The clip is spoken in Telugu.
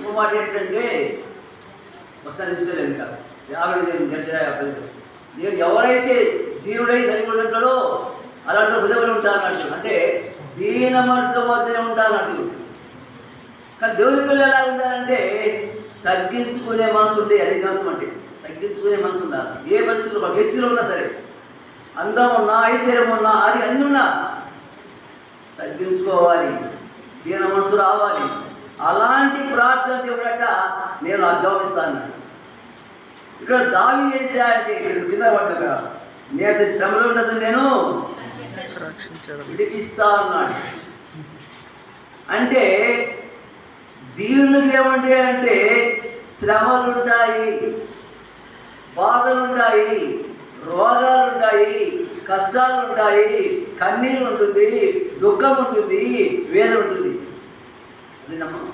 ఇంకో మాట ఏంటంటే వస్తాను కాదు 50 నేను ఎవరైతే దీనుడై ధనికుడుతాడో అలాంటి హృదయంలో ఉంటానట్టు, అంటే దీన మనసుల మధ్య ఉంటానట్టు. కానీ దేవుని పిల్లలు ఎలా ఉంటారంటే తగ్గించుకునే మనసు ఉంటే అది గ్రంథం అంటే తగ్గించుకునే మనసు ఉండాలి. ఏ పరిస్థితుల్లో ఒక వ్యక్తిలో ఉన్నా సరే, అందం ఉన్నా, ఐశ్వర్యం ఉన్నా, అది అన్నీ ఉన్నా తగ్గించుకోవాలి, దీన మనసు రావాలి. అలాంటి ప్రార్థన దేవుడట నేను అధ్వానిస్తాను. ఇక్కడ దావి చేశా అంటే ఇక్కడ కింద పడ్డా నేను శ్రమలో ఉన్నది నేను విడిపిస్తా అన్నాడు. అంటే దీనులకు ఏమంటే అంటే శ్రమలుంటాయి, బాధలుంటాయి, రోగాలుంటాయి, కష్టాలుంటాయి, కన్నీరు ఉంటుంది, దుఃఖం ఉంటుంది, వేదన ఉంటుంది. అది నమ్మకం.